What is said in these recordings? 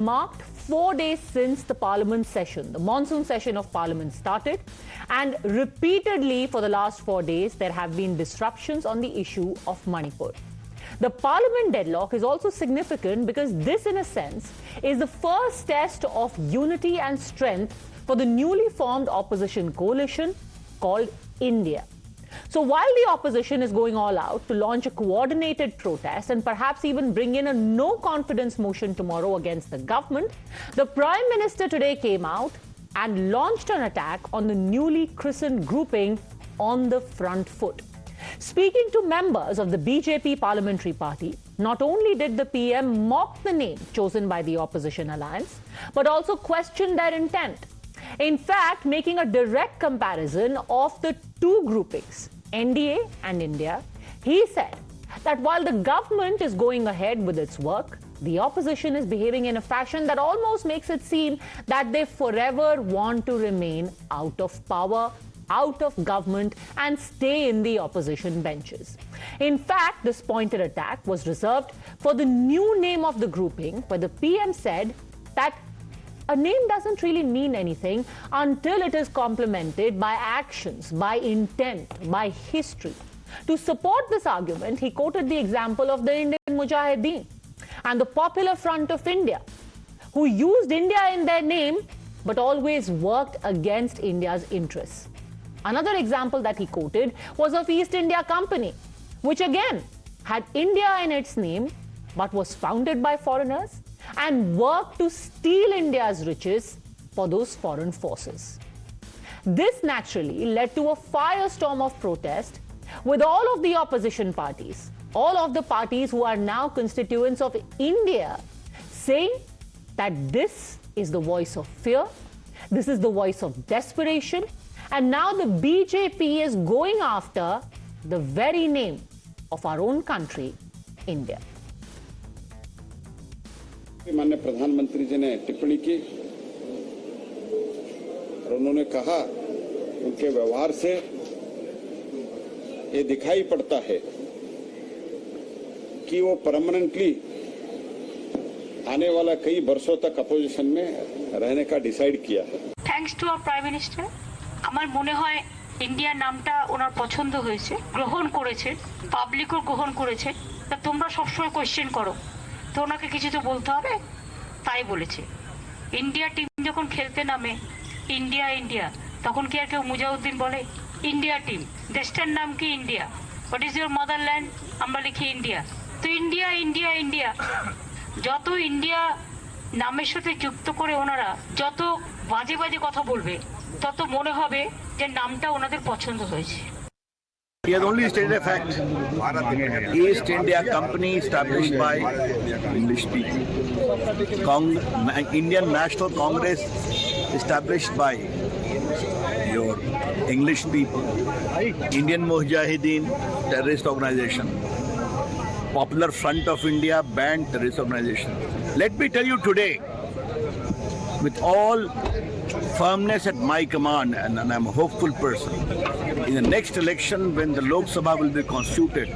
marked 4 days since the Parliament session, the monsoon session of Parliament started, and repeatedly for the last 4 days there have been disruptions on the issue of Manipur. The Parliament deadlock is also significant because this, in a sense, is the first test of unity and strength for the newly formed opposition coalition called India. So while the opposition is going all out to launch a coordinated protest and perhaps even bring in a no-confidence motion tomorrow against the government, the Prime Minister today came out and launched an attack on the newly christened grouping on the front foot. Speaking to members of the BJP parliamentary party, not only did the PM mock the name chosen by the opposition alliance, but also questioned their intent. In fact, making a direct comparison of the two groupings, N.D.A. and India, he said that while the government is going ahead with its work, the opposition is behaving in a fashion that almost makes it seem that they forever want to remain out of power, out of government, and stay in the opposition benches. In fact, this pointed attack was reserved for the new name of the grouping, where the PM said that a name doesn't really mean anything until it is complemented by actions, by intent, by history. To support this argument, he quoted the example of the Indian Mujahideen and the Popular Front of India, who used India in their name but always worked against India's interests. Another example that he quoted was of East India Company, which again had India in its name but was founded by foreigners and worked to steal India's riches for those foreign forces. This naturally led to a firestorm of protest with all of the opposition parties, all of the parties who are now constituents of India, saying that this is the voice of fear, this is the voice of desperation, and now the BJP is going after the very name of our own country, India. माननीय प्रधानमंत्री जी ने टिप्पणी की और उन्होंने कहा उनके व्यवहार से ये दिखाई पड़ता है कि वो परमानेंटली आने वाला कई वर्षों तक अपोजिशन में रहने का डिसाइड किया है। Thanks to our prime minister. আমার মনে হয় ইন্ডিয়া নামটা ওনার পছন্দ হয়েছে, গ্রহণ করেছে, পাবলিকও গ্রহণ করেছে। তা তোমরা সবসময় কোশ্চেন করো তো ওনাকে কিছু তো বলতে হবে, তাই বলেছে। ইন্ডিয়া টিম যখন খেলতে নামে ইন্ডিয়া ইন্ডিয়া, তখন কি আর কেউ মুজাহিদ্দিন বলে? ইন্ডিয়া টিম, দেশটার নাম কি India. What is your motherland? আমরা লিখি ইন্ডিয়া। তো ইন্ডিয়া ইন্ডিয়া ইন্ডিয়া, যত ইন্ডিয়া নামের সাথে যুক্ত করে ওনারা যত বাজে বাজে কথা বলবে তত মনে হবে যে নামটা ওনাদের পছন্দ হয়েছে। He has only stated a fact. East India Company established by English people. Indian National Congress established by your English people. Indian Mujahideen terrorist organization. Popular Front of India banned terrorist organization. Let me tell you today, with all firmness at my command, and I'm a hopeful person, in the next election when the Lok Sabha will be constituted,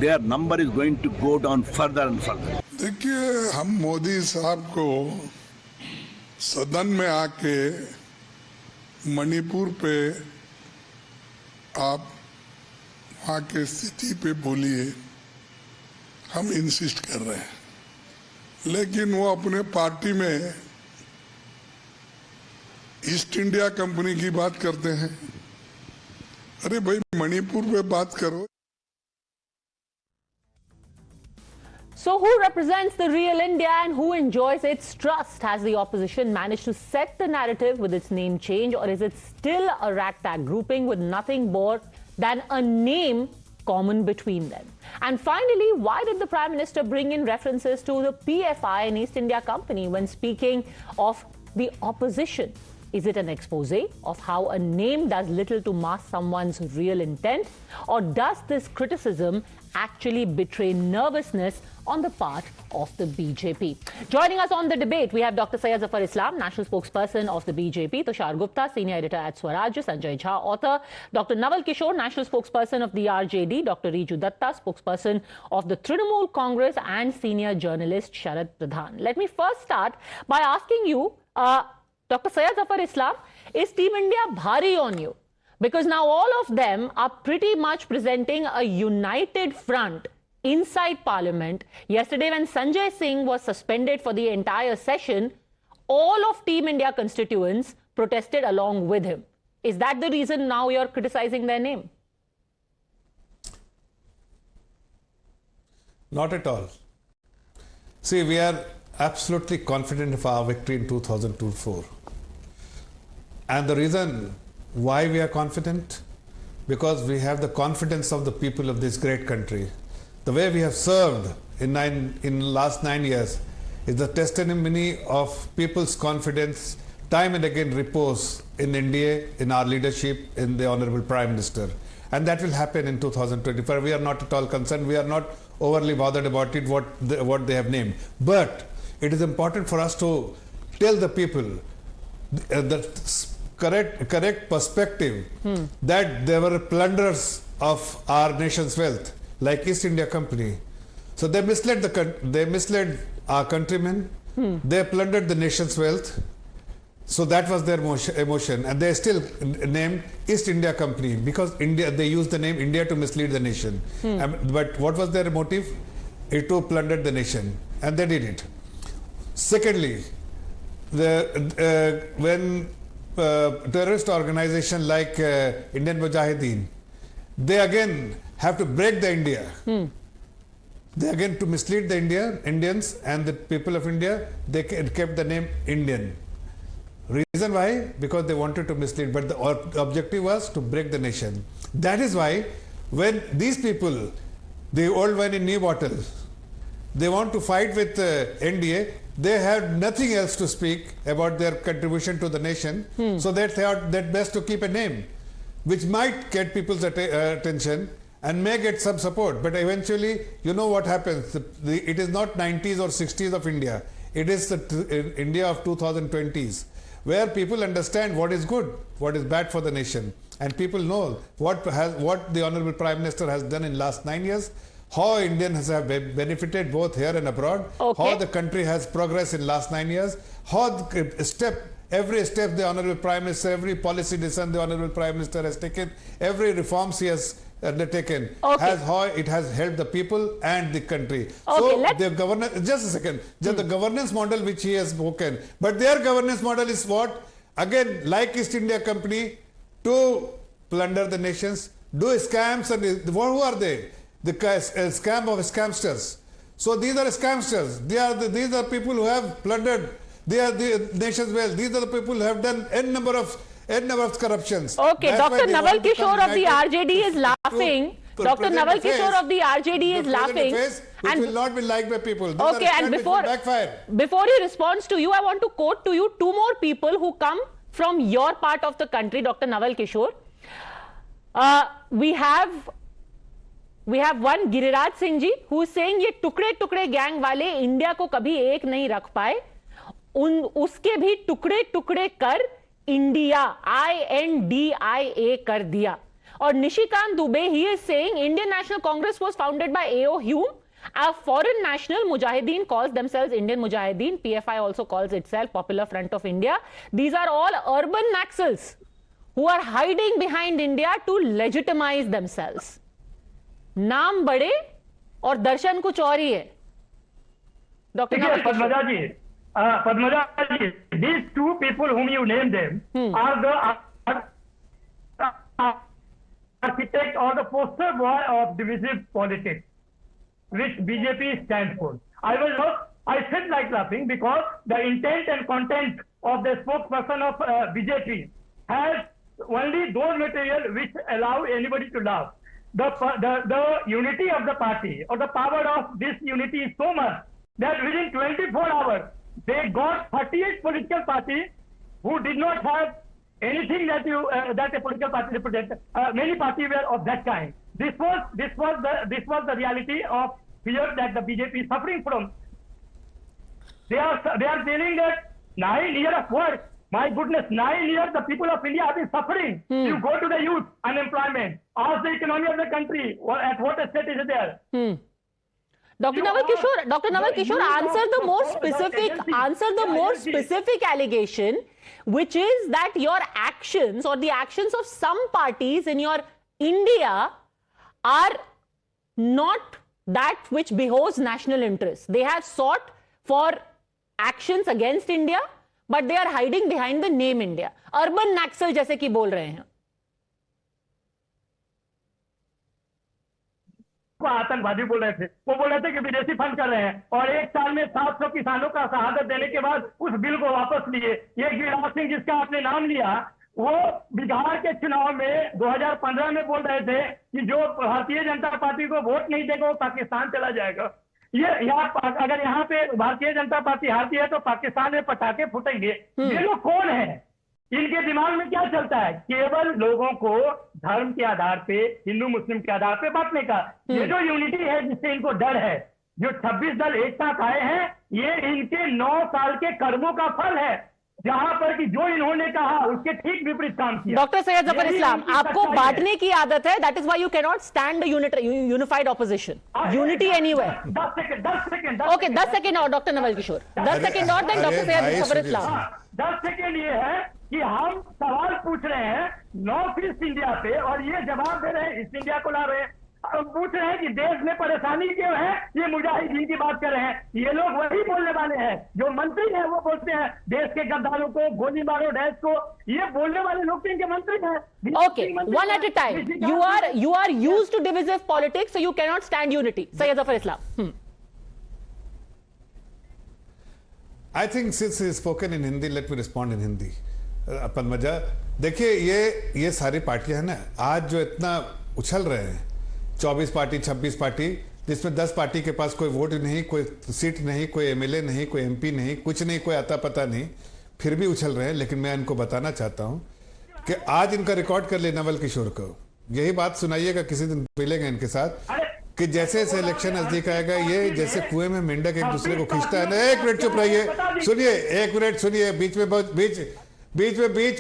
their number is going to go down further and further. देखिए, हम मोदी साहब को सदन में आके मणिपुर पे आप वहाँ के स्थिति पे बोलिए, हम इंसिस्ट कर रहे हैं, लेकिन वो अपने पार्टी में ईस्ट इंडिया कंपनी की बात करते हैं। अरे भाई, मणिपुर पे बात करो। So who represents the real India and who enjoys its trust? Has the opposition managed to set the narrative with its name change, or is it still a ragtag grouping with nothing more than a name common between them? And finally, why did the Prime Minister bring in references to the PFI and East India Company when speaking of the opposition? Is it an expose of how a name does little to mask someone's real intent? Or does this criticism actually betray nervousness on the part of the BJP. Joining us on the debate, we have Dr. Syed Zafar Islam, national spokesperson of the BJP, Tushar Gupta, senior editor at Swaraj, Sanjay Jha, author, Dr. Naval Kishore, national spokesperson of the RJD, Dr. Riju Dutta, spokesperson of the Trinamool Congress, and senior journalist Sharad Pradhan. Let me first start by asking you, Dr. Syed Zafar Islam, is Team India bhari on you? Because now all of them are pretty much presenting a united front inside Parliament. Yesterday, when Sanjay Singh was suspended for the entire session, all of Team India constituents protested along with him. Is that the reason now you're criticizing their name? Not at all. See, we are absolutely confident of our victory in 2024. And the reason why we are confident? Because we have the confidence of the people of this great country. The way we have served in last 9 years is the testimony of people's confidence, time and again repose in India, in our leadership, in the Honorable Prime Minister. And that will happen in 2024. We are not at all concerned. We are not overly bothered about it, what they have named. But it is important for us to tell the people the correct perspective that there were plunderers of our nation's wealth, like East India Company. So they misled our countrymen. They plundered the nation's wealth. So that was their emotion, and they still named East India Company because they used the name India to mislead the nation. But what was their motive? It to plunder the nation, and they did it. Secondly, when terrorist organization like Indian Mujahideen, they again have to break the India. They again to mislead the Indians and the people of India, they kept the name Indian. Reason why? Because they wanted to mislead, but the objective was to break the nation. That is why when these people, the old wine in new bottle, they want to fight with I.N.D.A., they have nothing else to speak about their contribution to the nation. So they thought that best to keep a name which might get people's attention and may get some support. But eventually, you know what happens. It is not 90s or 60s of India. It is the India of 2020s, where people understand what is good, what is bad for the nation. And people know what the Honorable Prime Minister has done in last 9 years, how Indians have benefited both here and abroad, how the country has progressed in last 9 years, how every step the Honorable Prime Minister, every policy decision the Honorable Prime Minister has taken, every reforms he has undertaken, how it has helped the people and the country. So the governance, just a second, just the governance model which he has spoken, but their governance model is what? Again, like East India Company, to plunder the nations, do scams, and who are they? The scam of scamsters. So these are scamsters. These are people who have plundered the nation's wealth. These are the people who have done n number of corruptions. Okay, Dr. Naval Kishore of the RJD is laughing. Dr. Naval Kishore of the RJD is laughing. Which will not be liked by people. Okay, and before he responds to you, I want to quote to you two more people who come from your part of the country, Dr. Naval Kishore. We have one Giriraj Singh ji who is saying ये टुकड़े gang वाले India को कभी एक नहीं रख पाए, उसके भी टुकड़े कर इंडिया I.N.D.I.A कर दिया. और Nishikant Dubey, he is saying Indian National Congress was founded by A.O. Hume. A foreign national Mujahideen calls themselves Indian Mujahideen. PFI also calls itself Popular Front of India. These are all urban Naxals who are hiding behind India to legitimize themselves. नाम बड़े और दर्शन कुछ और ही है. Doctor Padmaja ji, these two people whom you named them are the architect or the poster boy of divisive politics, which BJP stands for. I felt like laughing because the intent and content of the spokesperson of BJP has only those material which allow anybody to laugh. The unity of the party or the power of this unity is so much that within 24 hours they got 38 political parties who did not have anything that a political party represents. Many parties were of that kind. This was the reality of fear that the BJP is suffering from. They are telling that 9 years of work. My goodness, 9 years the people of India have been suffering. You go to the youth unemployment. Ask the economy of the country. At what state is it there? Dr. Naval Kishore, answer the more specific allegation, which is that your actions or the actions of some parties in your India are not that which behoves national interest. They have sought for actions against India, but they are hiding behind the name India. Urban Naxal जैसे कि बोल रहे हैं. आतंकवादी बोल रहे थे, वो बोल रहे थे कि विदेशी फंड कर रहे हैं, और 1 साल में 700 किसानों का शहादत देने के बाद उस बिल को वापस लिए. ये गिरिराज सिंह जिसका आपने नाम लिया, वो बिहार के चुनाव में 2015 में बोल रहे थे कि जो भारतीय जनता पार्टी को वोट नहीं देगा वो पाकिस्तान चला जाएगा. अगर यहाँ पे भारतीय जनता पार्टी हारती है तो पाकिस्तान में पटाखे फूटेंगे. ये लोग कौन है? इनके दिमाग में क्या चलता है? केवल लोगों को धर्म के आधार पे, हिंदू मुस्लिम के आधार पे बांटने का. ये जो यूनिटी है जिससे इनको डर है, जो 26 दल एक साथ आए हैं, ये इनके 9 साल के कर्मों का फल है, जहां पर कि जो इन्होंने कहा उसके ठीक विपरीत काम किया. डॉक्टर सैयद जफर इस्लाम, आपको बांटने की आदत है. That is why you can not stand unified opposition. Unity anywhere. 10 second. Okay, 10 second और डॉक्टर नवल किशोर. 10 सेकंड और then doctor Syed Zafar Islam. 10 second ये है कि हम सवाल पूछ रहे हैं नॉर्थ ईस्ट इंडिया पे, और ये जवाब दे रहे हैं ईस्ट इंडिया को ला रहे हैं. पूछ रहे हैं कि देश में परेशानी क्यों है, ये मुजाहिदीन की बात कर रहे हैं. ये लोग वही बोलने वाले हैं जो मंत्री हैं. वो बोलते हैं देश के गद्दारों को गोली मारो, डैश को. ये बोलने वाले लोग तो इनके मंत्री हैं. Okay, one at a time. You are used to divisive politics, so you cannot stand unity. Sayyid Zafar Islam. I think since he is spoken in Hindi, let me respond in Hindi. Padmaja, देखिए ये सारी पार्टियां हैं ना, आज जो इतना उछल रहे हैं, 24 पार्टी 26 पार्टी, जिसमें 10 पार्टी के पास कोई वोट नहीं, कोई सीट नहीं, कोई एमएलए नहीं, कोई एमपी नहीं, कुछ नहीं, कोई आता पता नहीं, फिर भी उछल रहे हैं. लेकिन मैं इनको बताना चाहता हूं कि आज इनका रिकॉर्ड कर ले नवल किशोर को. यही बात सुनाइएगा, किसी दिन मिलेंगे इनके साथ, कि जैसे जैसे इलेक्शन नजदीक आएगा, ये जैसे कुएं में मेंढक एक दूसरे को खींचता है ना. 1 मिनट चुप रहिए, सुनिए, 1 मिनट सुनिए. बीच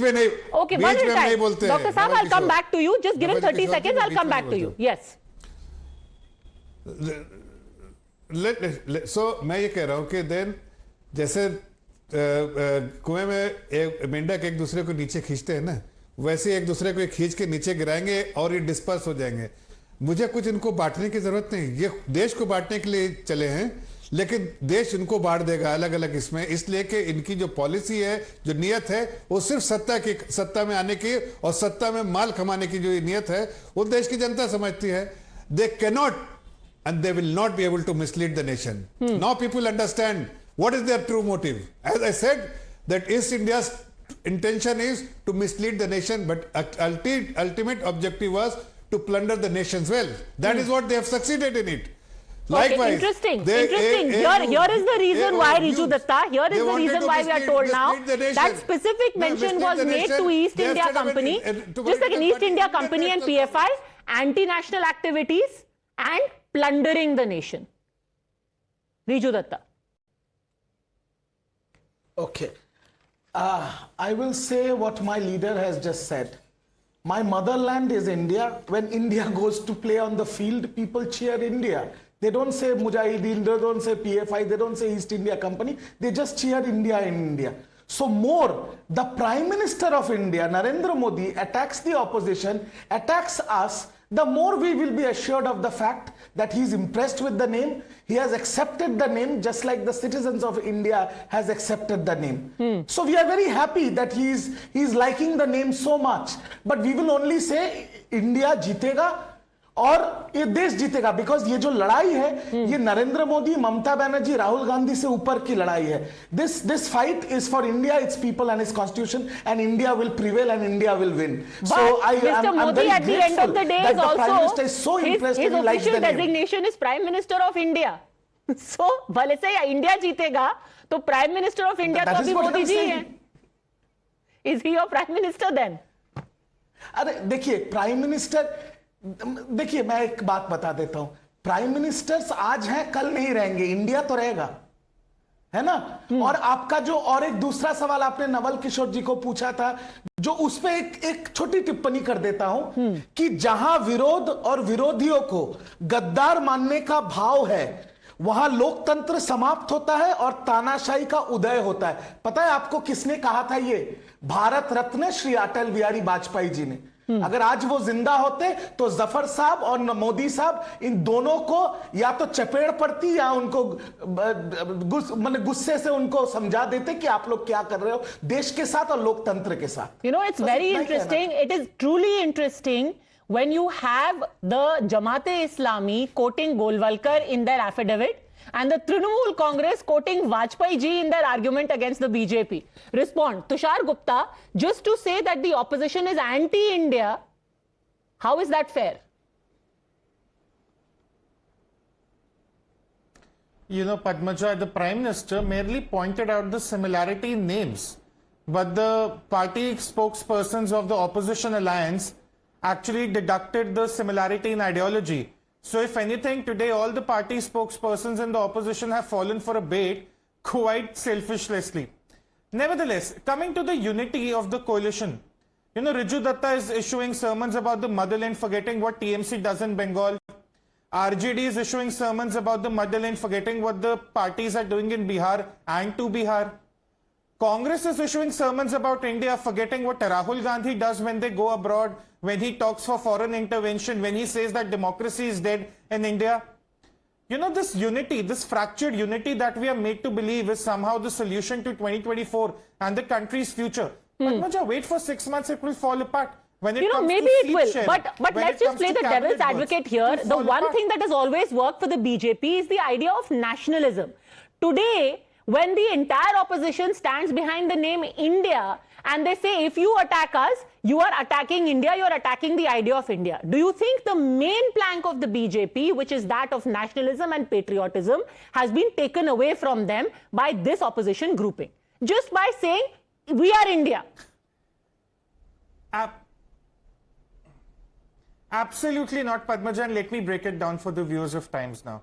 में नहीं. Okay, बीच में नहीं बोलते. Dr. Saab, I'll come back to you. Just give him 30 seconds. I'll come back to you. Yes. So मैं ये कह रहा हूं कि देन जैसे कुएं में एक मेंढक एक दूसरे को नीचे खींचते हैं ना, वैसे एक दूसरे को खींच के नीचे गिराएंगे और ये डिस्पर्स हो जाएंगे. मुझे कुछ इनको बांटने की जरूरत नहीं. ये देश को बांटने के लिए चले हैं, लेकिन देश इनको बांट देगा अलग अलग इसमें, इसलिए कि इनकी जो पॉलिसी है, जो नियत है, वो सिर्फ सत्ता में आने की और सत्ता में माल कमाने की जो नियत है, वो देश की जनता समझती है. They cannot and they will not be able to mislead the nation. Now people understand what is their true motive. As I said, that East India's intention is to mislead the nation, but ultimate objective was to plunder the nation's wealth. That is what they have succeeded in it. Okay, interesting. Here is the reason why, Riju Dutta, here is the reason why we are told now that specific mention was made to East India Company, just like an East India Company and PFI, anti-national activities and plundering the nation. Riju Dutta. Okay. I will say what my leader has just said. My motherland is India. When India goes to play on the field, people cheer India. They don't say Mujahideen, they don't say PFI, they don't say East India Company. They just cheer India in India. So more, the Prime Minister of India, Narendra Modi, attacks the opposition, attacks us, the more we will be assured of the fact that he is impressed with the name. He has accepted the name just like the citizens of India has accepted the name. So we are very happy that he is liking the name so much. But we will only say India जीतेगा और ये देश जीतेगा, because ये जो लड़ाई है ये नरेंद्र मोदी, ममता बनर्जी, राहुल गांधी से ऊपर की लड़ाई है. This fight is for India, it's people and it's constitution, and India will prevail and India will win. So I am very grateful that the prime minister is so impressed and likes the name. His official designation is Prime Minister of India. So भले से India जीतेगा तो prime minister of India तो अभी मोदी जी हैं. Is he your Prime Minister then? अरे देखिए prime minister, देखिए मैं एक बात बता देता हूं. प्राइम मिनिस्टर्स आज हैं कल नहीं रहेंगे, इंडिया तो रहेगा, है ना। और आपका जो और एक दूसरा सवाल आपने नवल किशोर जी को पूछा था, जो उस पे एक छोटी टिप्पणी कर देता हूं कि जहां विरोध और विरोधियों को गद्दार मानने का भाव है, वहां लोकतंत्र समाप्त होता है और तानाशाही का उदय होता है। पता है आपको किसने कहा था ये? भारत रत्न श्री अटल बिहारी वाजपेयी जी ने। अगर आज वो जिंदा होते तो जफर साहब और मोदी साहब इन दोनों को या तो चपेड़ पड़ती या उनको गुस्से से उनको समझा देते कि आप लोग क्या कर रहे हो देश के साथ और लोकतंत्र के साथ। You know, it's very interesting. It is truly interesting when you have the Jamaat-e-Islami quoting Golwalkar in their affidavit and the Trinamool Congress quoting Vajpayee ji in their argument against the BJP. Respond. Tushar Gupta, just to say that the opposition is anti-India, how is that fair? You know, Padmaja, the Prime Minister merely pointed out the similarity in names, but the party spokespersons of the opposition alliance actually deducted the similarity in ideology. So if anything, today all the party spokespersons in the opposition have fallen for a bait quite selfishly. Nevertheless, coming to the unity of the coalition, you know, Riju Dutta is issuing sermons about the motherland, forgetting what TMC does in Bengal. RJD is issuing sermons about the motherland, forgetting what the parties are doing in Bihar and to Bihar. Congress is issuing sermons about India, forgetting what Rahul Gandhi does when they go abroad, when he talks for foreign intervention, when he says that democracy is dead in India. You know, this unity, this fractured unity that we are made to believe is somehow the solution to 2024 and the country's future. Padmaja, wait for 6 months, it will fall apart. When it comes maybe to it will. sharing, But let's just play the devil's advocate here. The one thing that has always worked for the BJP is the idea of nationalism. Today, when the entire opposition stands behind the name India and they say, if you attack us, you are attacking India, you are attacking the idea of India. Do you think the main plank of the BJP, which is that of nationalism and patriotism, has been taken away from them by this opposition grouping? Just by saying, we are India. Absolutely not, Padmaja, and let me break it down for the viewers of Times Now.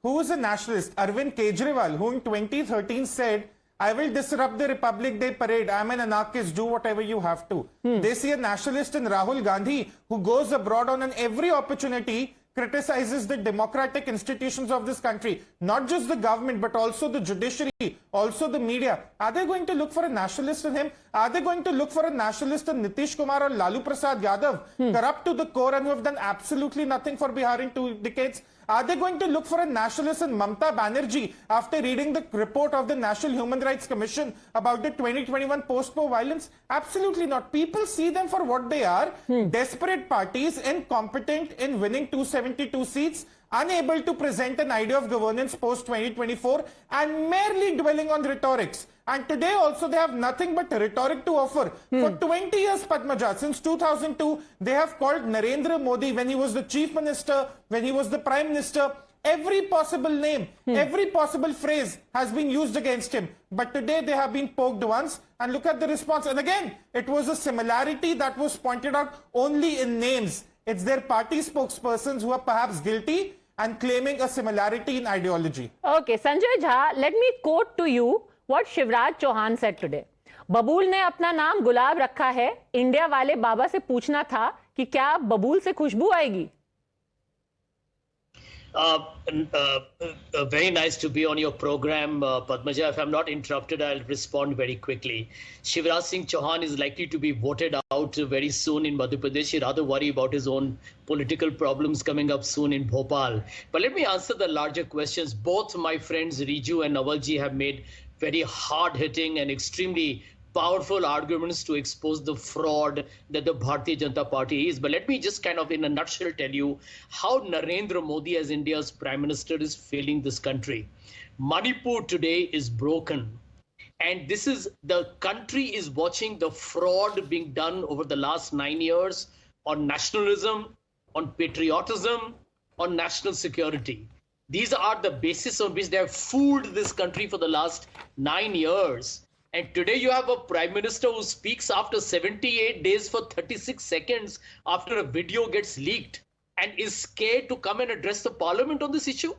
Who is a nationalist? Arvind Kejriwal, who in 2013 said, I will disrupt the Republic Day parade. I'm an anarchist. Do whatever you have to. They see a nationalist in Rahul Gandhi, who goes abroad on every opportunity, criticizes the democratic institutions of this country, not just the government, but also the judiciary, also the media. Are they going to look for a nationalist in him? Are they going to look for a nationalist in Nitish Kumar or Lalu Prasad Yadav, corrupt to the core and who have done absolutely nothing for Bihar in 2 decades? Are they going to look for a nationalist in Mamta Banerjee after reading the report of the National Human Rights Commission about the 2021 post-war violence? Absolutely not. People see them for what they are, desperate parties, incompetent in winning 272 seats, unable to present an idea of governance post-2024 and merely dwelling on rhetorics. And today also they have nothing but rhetoric to offer. For 20 years, Padmaja, since 2002, they have called Narendra Modi when he was the chief minister, when he was the prime minister. Every possible name, every possible phrase has been used against him. But today they have been poked once and look at the response. And again, it was a similarity that was pointed out only in names. It's their party spokespersons who are perhaps guilty and claiming a similarity in ideology. Okay, Sanjay Jha, let me quote to you what Shivraj Chauhan said today. बबूल ने अपना नाम गुलाब रखा है, India वाले बाबा से पूछना था कि क्या बबूल से खुशबू आएगी? Very nice to be on your program, Padmaja. If I'm not interrupted, I'll respond very quickly. Shivraj Singh Chauhan is likely to be voted out very soon in Madhya Pradesh. He'd rather worry about his own political problems coming up soon in Bhopal. But let me answer the larger questions. Both my friends Riju and Navalji have made very hard-hitting and extremely powerful arguments to expose the fraud that the Bharatiya Janata Party is. But let me just kind of in a nutshell tell you how Narendra Modi as India's Prime Minister is failing this country. Manipur today is broken. And this is, the country is watching the fraud being done over the last 9 years on nationalism, on patriotism, on national security. These are the basis on which they have fooled this country for the last 9 years. And today you have a Prime Minister who speaks after 78 days for 36 seconds after a video gets leaked. and is scared to come and address the parliament on this issue?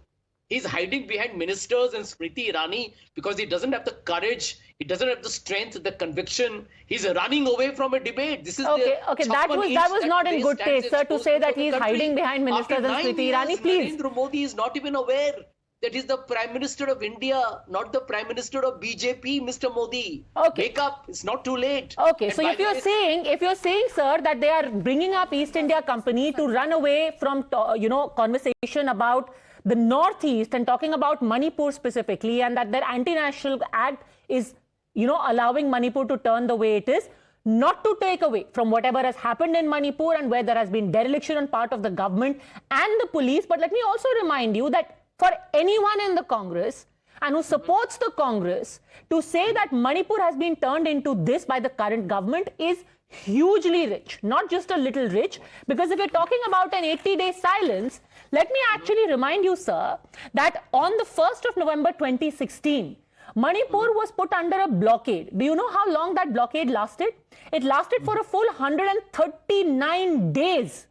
He's hiding behind ministers and Smriti Irani because he doesn't have the courage, he doesn't have the strength, the conviction. He's running away from a debate. This is okay. That was not in good taste, sir, to say that he's hiding behind ministers and Smriti Irani. Please. Narendra Modi is not even aware that he's the Prime Minister of India, not the Prime Minister of BJP, Mr. Modi. Okay. Wake up. It's not too late. Okay, so if you're saying, sir, that they are bringing up East India Company to run away from, conversation about the Northeast and talking about Manipur specifically, and that their anti-national act is, allowing Manipur to turn the way it is, not to take away from whatever has happened in Manipur and where there has been dereliction on part of the government and the police. But let me also remind you that for anyone in the Congress and who supports the Congress to say that Manipur has been turned into this by the current government is hugely rich, not just a little rich, because if you're talking about an 80-day silence, let me actually remind you, sir, that on the 1st of November 2016, Manipur was put under a blockade. Do you know how long that blockade lasted? It lasted for a full 139 days.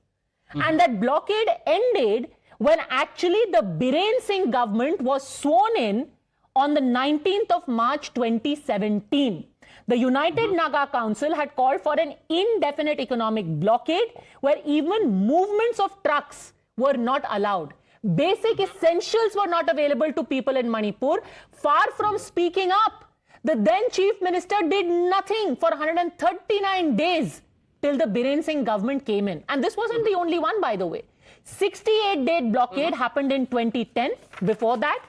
And that blockade ended when actually the Biren Singh government was sworn in on the 19th of March 2017. The United Naga Council had called for an indefinite economic blockade where even movements of trucks were not allowed. Basic essentials were not available to people in Manipur. Far from speaking up, the then Chief Minister did nothing for 139 days till the Biren Singh government came in. And this wasn't the only one, by the way. 68-day blockade happened in 2010. Before that,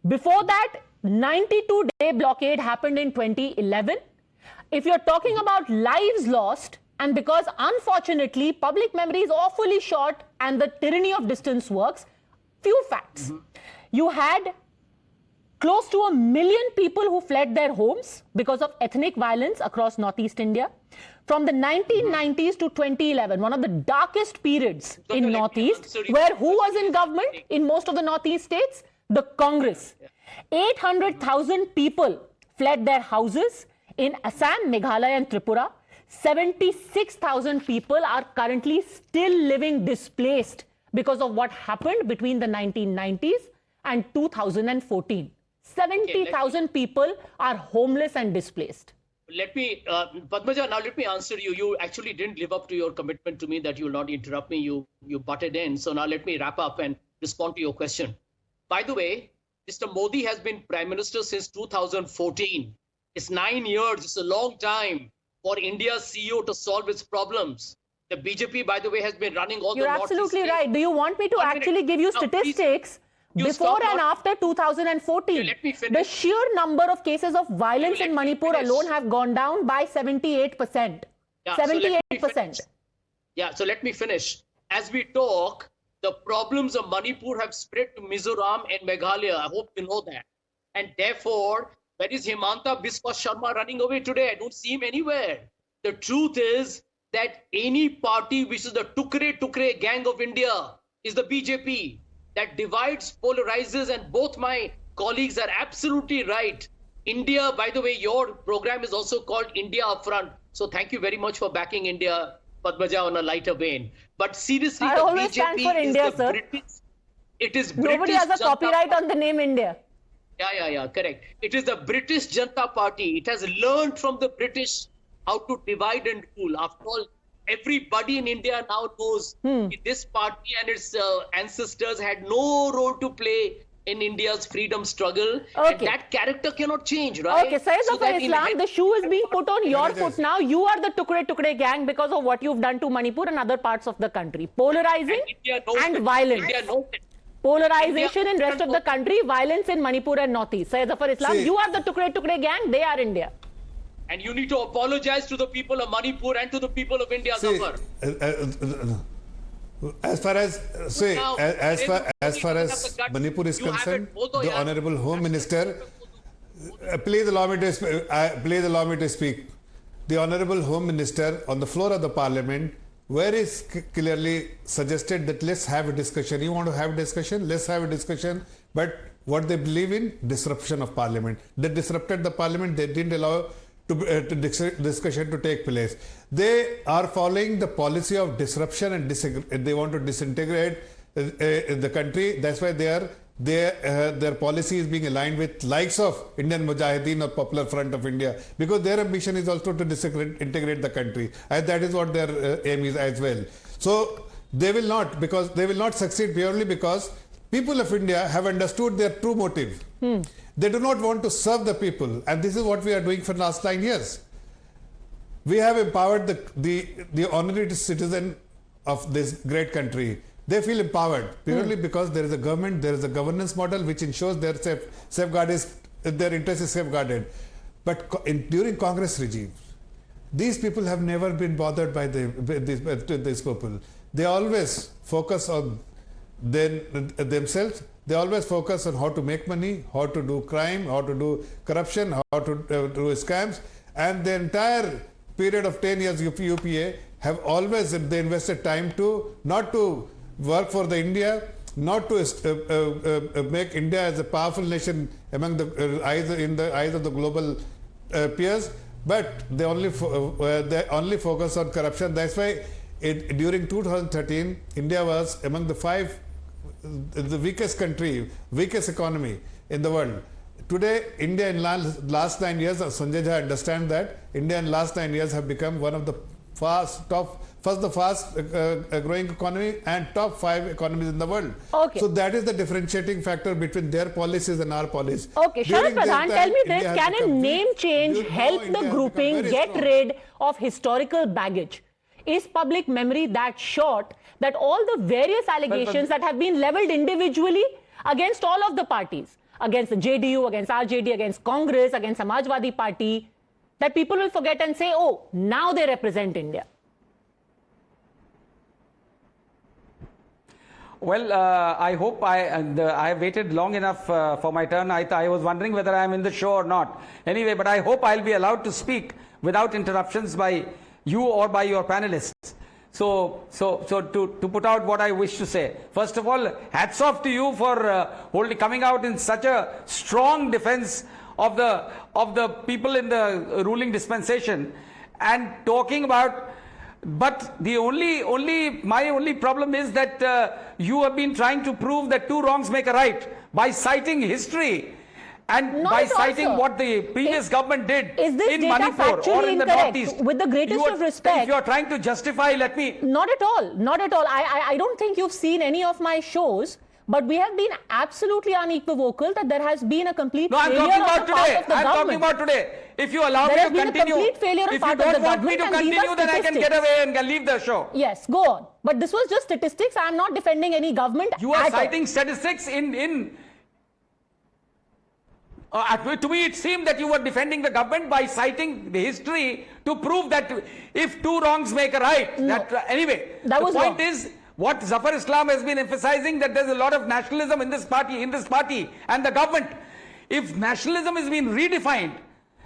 92-day blockade happened in 2011. If you're talking about lives lost, and because unfortunately public memory is awfully short and the tyranny of distance works, few facts. You had close to 1 million people who fled their homes because of ethnic violence across Northeast India. From the 1990s to 2011, one of the darkest periods in Northeast, where who was in government in most of the Northeast states? The Congress. 800,000 people fled their houses in Assam, Meghalaya and Tripura. 76,000 people are currently still living displaced because of what happened between the 1990s and 2014. 70,000 people are homeless and displaced. Let me, Padmaja, now let me answer you. You actually didn't live up to your commitment to me that you will not interrupt me. You butted in. So now let me wrap up and respond to your question. By the way, Mr. Modi has been Prime Minister since 2014. It's 9 years. It's a long time for India's CEO to solve its problems. The BJP, by the way, has been running all You're the absolutely right. Do you want me to actually give you statistics before and after 2014? Let me finish. The sheer number of cases of violence in Manipur alone have gone down by 78%. Yeah, 78%. So let me finish. As we talk, the problems of Manipur have spread to Mizoram and Meghalaya. I hope you know that. And therefore, where is Himanta Biswa Sharma running away today? I don't see him anywhere. The truth is that any party which is the Tukre gang of India is the BJP. That divides, polarizes, and both my colleagues are absolutely right. India, by the way, your program is also called India Upfront. So thank you very much for backing India, Padmaja, on a lighter vein. But seriously, I always stand for India, sir. It is Nobody British has a copyright on the name India. Yeah, correct. It is the British Janata Party. It has learned from the British how to divide and rule. After all, everybody in India now knows this party and its ancestors had no role to play in India's freedom struggle. Okay. And that character cannot change, right? Okay, Sayyid of Islam, the shoe is being put on your foot now. You are the Tukre gang because of what you've done to Manipur and other parts of the country. Polarizing and violence. India knows it. Polarization in rest of the country, violence in Manipur and Northeast. Sayyid of Islam, you are the Tukre gang, they are India. And you need to apologize to the people of Manipur and to the people of India, Zafar. As far as Manipur is concerned, the Honorable Home Minister, please allow me to speak. The Honorable Home Minister on the floor of the Parliament, where is clearly suggested that let's have a discussion. You want to have a discussion? Let's have a discussion. But what they believe in? Disruption of Parliament. They disrupted the Parliament. They didn't allow discussion to take place. They are following the policy of disruption and they want to disintegrate the country. That's why their policy is being aligned with likes of Indian Mujahideen or Popular Front of India, because their ambition is also to disintegrate the country, and that is what their aim is as well. So they will not succeed purely because people of India have understood their true motive. They do not want to serve the people, and this is what we are doing for the last 9 years. We have empowered the honorary citizen of this great country. They feel empowered purely because there is a government, there is a governance model which ensures their their interest is safeguarded. But during Congress regime, these people have never been bothered by these people. They always focus on themselves. They always focus on how to make money, how to do crime, how to do corruption, how to do scams. And the entire period of 10 years UPA have always they invested time to not to work for the India, not to make India as a powerful nation among the in the eyes of the global peers, but they only focus on corruption. That's why during 2013, India was among the weakest country, weakest economy in the world. Today, India in last 9 years, Sanjay Jha understand that India in last 9 years have become one of the fast growing economy and top 5 economies in the world. Okay. So that is the differentiating factor between their policies and our policies. Okay, Sharad Pradhan, tell me this, can a name change help the grouping get rid of historical baggage? Is public memory that short that all the various allegations that have been leveled individually against all of the parties, against the JDU, against RJD, against Congress, against Samajwadi Party, that people will forget and say, oh, now they represent India? Well, I hope I waited long enough for my turn. I was wondering whether I am in the show or not. Anyway, but I hope I'll be allowed to speak without interruptions by you or by your panelists. So to put out what I wish to say. First of all, hats off to you for coming out in such a strong defense of the people in the ruling dispensation and talking about. But the my only problem is that you have been trying to prove that two wrongs make a right by citing history and by citing what the previous government did in Manipur or in the Northeast. With the greatest of respect, if you are trying to justify, let me... Not at all. Not at all. I don't think you've seen any of my shows, but we have been absolutely unequivocal that there has been a complete failure on the part of the government. I'm talking about today. If you allow me to continue, if you don't want me to continue, then I can get away and leave the show. Yes, go on. But this was just statistics. I'm not defending any government. You are citing statistics to me, it seemed that you were defending the government by citing the history to prove that if two wrongs make a right. No. Anyway, the point is, what Zafar Islam has been emphasizing, that there's a lot of nationalism in this party and the government. If nationalism is being redefined,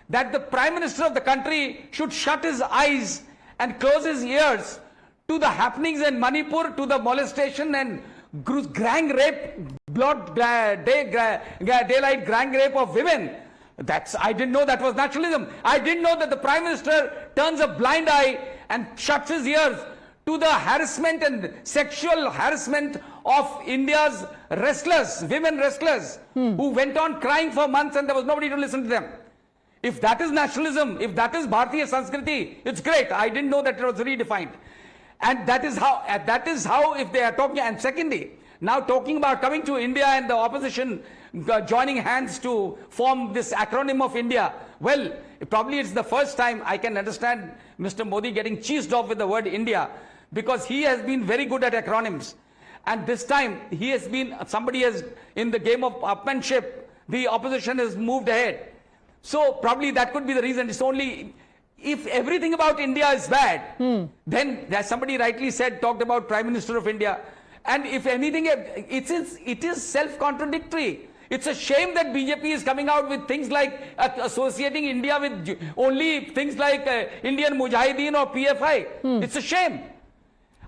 that the Prime Minister of the country should shut his eyes and close his ears to the happenings in Manipur, to the molestation and gang rape, daylight gang rape of women. I didn't know that was nationalism. I didn't know that the Prime Minister turns a blind eye and shuts his ears to the harassment and sexual harassment of India's wrestlers, women wrestlers, who went on crying for months and there was nobody to listen to them. If that is nationalism, if that is Bharatiya Sanskriti, it's great. I didn't know that it was redefined. And that is how if they are talking. And secondly, now talking about coming to India and the opposition joining hands to form this acronym of India. Well, probably it's the first time I can understand Mr. Modi getting cheesed off with the word India, because he has been very good at acronyms. And this time he has been, somebody has, in the game of upmanship, the opposition has moved ahead. So probably that could be the reason. It's only, if everything about India is bad, then as somebody rightly said, talked about Prime Minister of India. And if anything, it is self-contradictory. It's a shame that BJP is coming out with things like associating India with only things like Indian Mujahideen or PFI. It's a shame.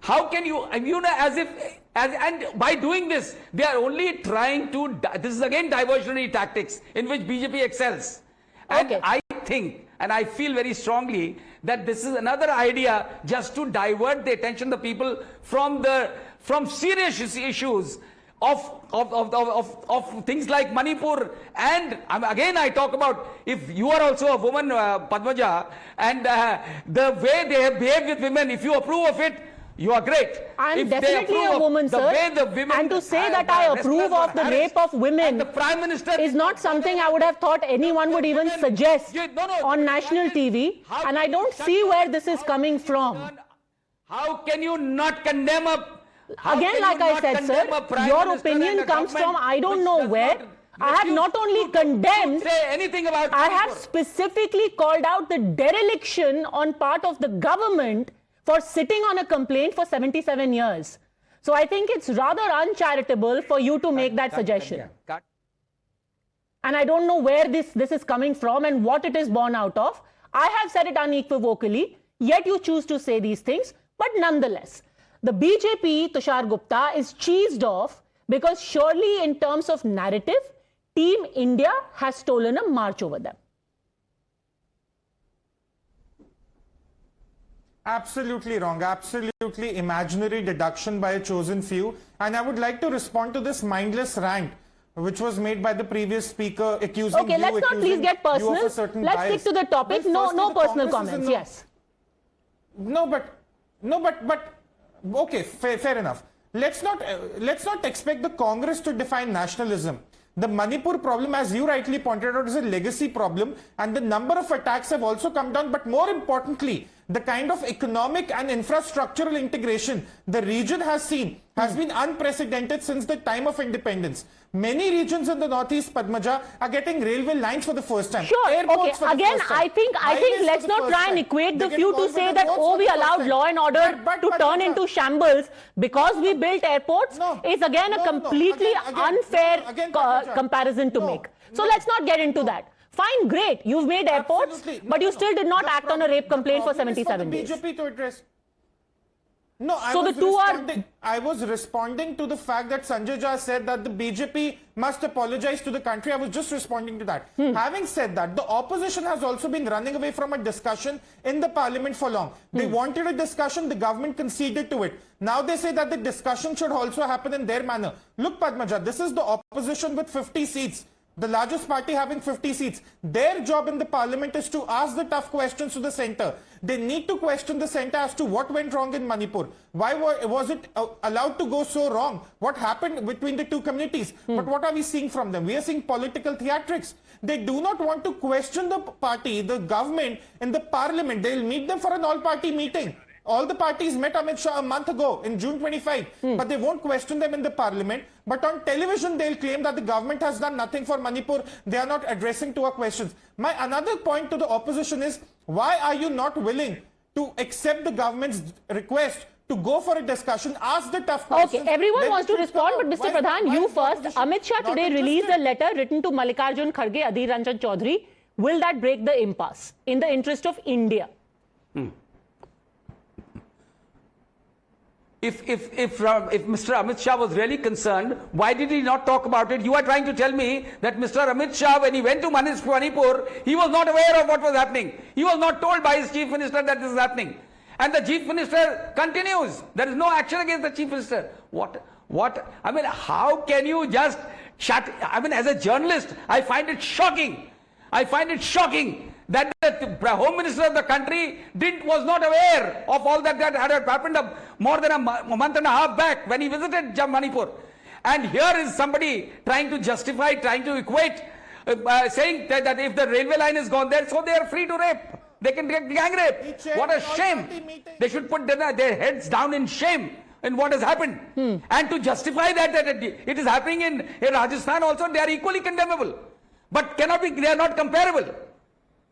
How can you, and by doing this, they are only trying to, this is again diversionary tactics in which BJP excels. And I think, and I feel very strongly that this is another idea just to divert the attention of the people from serious issues of things like Manipur. And again I talk about, if you are also a woman, Padmaja, and the way they have behaved with women, if you approve of it, you are great. I am if definitely a woman, sir. And to say that I approve of the rape of women the Prime Minister is not something I would have thought anyone would even suggest on national TV. And I don't see where this is coming from. How can you not condemn Again, like I said, sir, your opinion comes from I don't know where. I have not only condemned, I have specifically called out the dereliction on part of the government for sitting on a complaint for 77 years. So I think it's rather uncharitable for you to make that suggestion. And I don't know where this is coming from and what it is born out of. I have said it unequivocally, yet you choose to say these things. But nonetheless, the BJP, Tushar Gupta, is cheesed off because surely in terms of narrative, Team India has stolen a march over them. Absolutely wrong. Absolutely imaginary deduction by a chosen few. And I would like to respond to this mindless rant which was made by the previous speaker accusing okay, let's not please get personal. Let's stick to the topic. No personal comments. Yes. Okay, fair enough. Let's not expect the Congress to define nationalism. The Manipur problem, as you rightly pointed out, is a legacy problem, and the number of attacks have also come down. But more importantly, the kind of economic and infrastructural integration the region has seen has been unprecedented since the time of independence. Many regions in the northeast, Padmaja, are getting railway lines for the first time. Sure. Okay. Again, I think let's not try and equate the few to say that, oh, we allowed law and order to turn into shambles because we built airports. Is again a completely unfair comparison to make. So let's not get into that. Fine, great. You've made airports, but you still did not act on a rape complaint for 77 days. BJP to address. No, I was responding to the fact that Sanjay Jha said that the BJP must apologize to the country. I was just responding to that. Having said that, the opposition has also been running away from a discussion in the parliament for long. They wanted a discussion, the government conceded to it. Now they say that the discussion should also happen in their manner. Look, Padmaja, this is the opposition with 50 seats. The largest party having 50 seats. Their job in the parliament is to ask the tough questions to the centre. They need to question the centre as to what went wrong in Manipur. Why was it allowed to go so wrong? What happened between the two communities? But what are we seeing from them? We are seeing political theatrics. They do not want to question the party, the government in the parliament. They will meet them for an all-party meeting. All the parties met Amit Shah a month ago in June 25, but they won't question them in the parliament. But on television, they'll claim that the government has done nothing for Manipur. They are not addressing to our questions. My another point to the opposition is, why are you not willing to accept the government's request to go for a discussion, ask the tough questions? Okay, everyone wants to respond, but Mr. Pradhan, you first. Amit Shah today released a letter written to Mallikarjun Kharge, Adhir Ranjan Chaudhary. Will that break the impasse in the interest of India? If Mr. Amit Shah was really concerned, why did he not talk about it? You are trying to tell me that Mr. Amit Shah, when he went to Manipur, he was not aware of what was happening. He was not told by his chief minister that this is happening. And the chief minister continues. There is no action against the chief minister. What? I mean, how can you just shut? I mean, as a journalist, I find it shocking. That the Home Minister of the country was not aware of all that had happened more than a month and a half back when he visited Manipur. And here is somebody trying to justify, trying to equate, saying that if the railway line is gone there, so they are free to rape. They can get gang rape. What a shame. They should put their heads down in shame in what has happened. And to justify that it is happening in Rajasthan also, they are equally condemnable. But they are not comparable.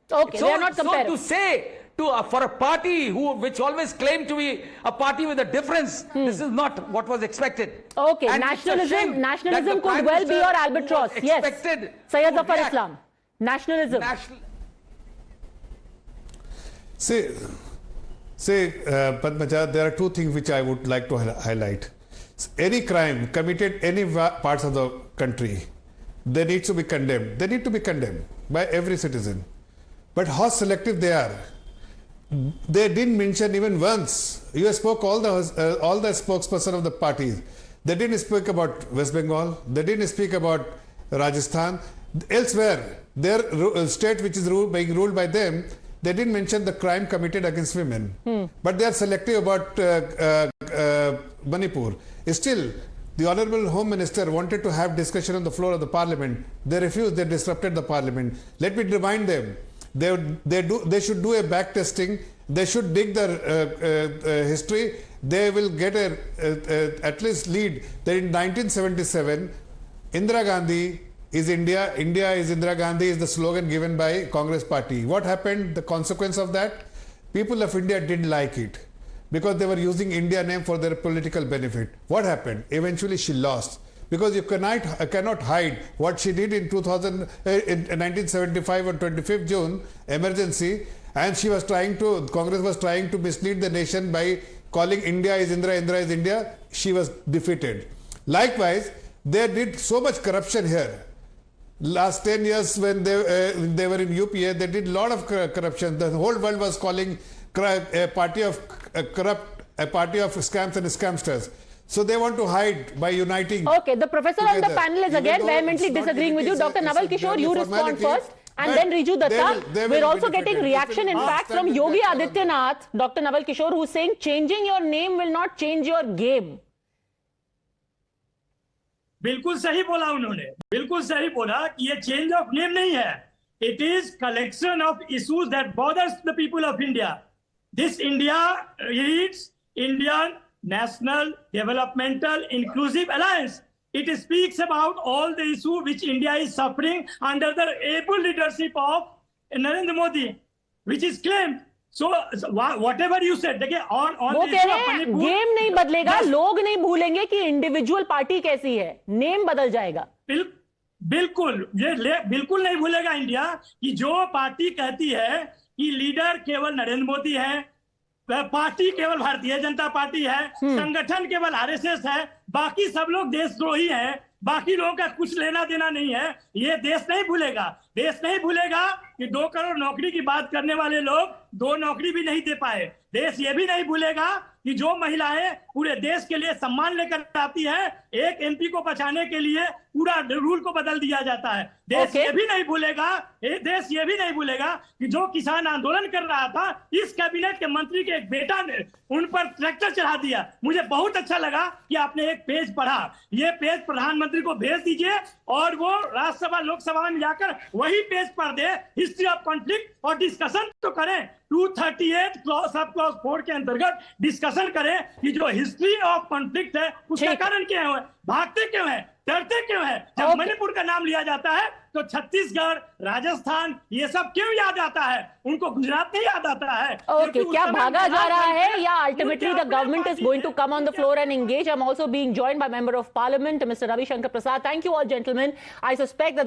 Okay, they are not comparable. So to say for a party which always claimed to be a party with a difference, this is not what was expected. Okay, and nationalism could well be your albatross. Yes, Syed Zafar Islam. Nationalism. Say, Padmaja, there are two things which I would like to highlight. Any crime committed any parts of the country, they need to be condemned. They need to be condemned by every citizen. But how selective they are. They didn't mention even once. You spoke all the spokesperson of the parties. They didn't speak about West Bengal. They didn't speak about Rajasthan. Elsewhere, their state which is being ruled by them, they didn't mention the crime committed against women. But they are selective about Manipur. Still, the Honorable Home Minister wanted to have discussion on the floor of the Parliament. They refused. They disrupted the Parliament. Let me remind them. They should do a back testing. They should dig the history. They will get at least lead that in 1977, Indira Gandhi is India, India is Indira Gandhi is the slogan given by Congress party. What happened? The consequence of that? People of India didn't like it because they were using India name for their political benefit. What happened? Eventually she lost. Because you cannot hide what she did in 1975 on 25th June, emergency, and Congress was trying to mislead the nation by calling India is Indira, Indira is India. She was defeated. Likewise, they did so much corruption here. Last 10 years when they were in UPA, they did a lot of corruption. The whole world was calling a party of scams and scamsters. So they want to hide by uniting. Okay, the professor together. on the panel is again vehemently disagreeing with you. Dr. Naval Kishore, you respond first. And then Riju Dutta. We're also getting reaction, in fact, from Yogi Adityanath, Dr. Naval Kishore, who's saying changing your name will not change your game. बिल्कुल सही बोला उन्होंने, बिल्कुल सही बोला कि ये change of name नहीं है. It is collection of issues that bothers the people of India. This India reads Indian National Developmental Inclusive Alliance. It speaks about all the issues which India is suffering under the able leadership of Narendra Modi, which is claimed. So whatever you said, देखिए on वो कह रहे हैं game नहीं बदलेगा, लोग नहीं भूलेंगे कि इंडिविजुअल पार्टी कैसी है, नेम बदल जाएगा. बिल्कुल ये बिल्कुल नहीं भूलेगा इंडिया कि जो पार्टी कहती है कि लीडर केवल नरेंद्र मोदी है, पार्टी केवल भारतीय जनता पार्टी है, संगठन केवल आरएसएस है, बाकी सब लोग देशद्रोही हैं, बाकी लोगों का कुछ लेना देना नहीं है. ये देश नहीं भूलेगा. देश नहीं भूलेगा कि 2 करोड़ नौकरी की बात करने वाले लोग 2 नौकरी भी नहीं दे पाए. देश ये भी नहीं भूलेगा कि जो महिलाएं पूरे देश के लिए सम्मान लेकर आती है, एक एमपी को बचाने के लिए पूरा रूल को बदल दिया जाता है. देश ये भी नहीं भूलेगा, देश ये भी नहीं भूलेगा कि जो किसान आंदोलन कर रहा था, इस कैबिनेट के मंत्री के एक बेटा ने उन पर ट्रैक्टर चढ़ा दिया. मुझे बहुत अच्छा लगा कि आपने एक पेज पढ़ा. ये पेज प्रधानमंत्री को भेज दीजिए और वो राज्यसभा लोकसभा में जाकर वही पेज पढ़ दे. हिस्ट्री ऑफ कॉन्फ्लिक्ट और डिस्कशन तो करें. 238 सब क्लॉज 4 के अंतर्गत डिस्कशन करें कि जो हिस्ट्री ऑफ कॉन्फ्लिक्ट है उसका कारण क्या है, भागते क्यों है, डरते क्यों है. जब मणिपुर का नाम लिया जाता है तो छत्तीसगढ़, राजस्थान ये सब क्यों याद आता है, उनको गुजरात नहीं याद आता है. Okay, क्या भागा जा रहा है या ultimately the government is going to come on the floor and engage. I'm also being joined by Member of Parliament, Mr. Ravi Shankar Prasad. Thank you all, gentlemen. I suspect that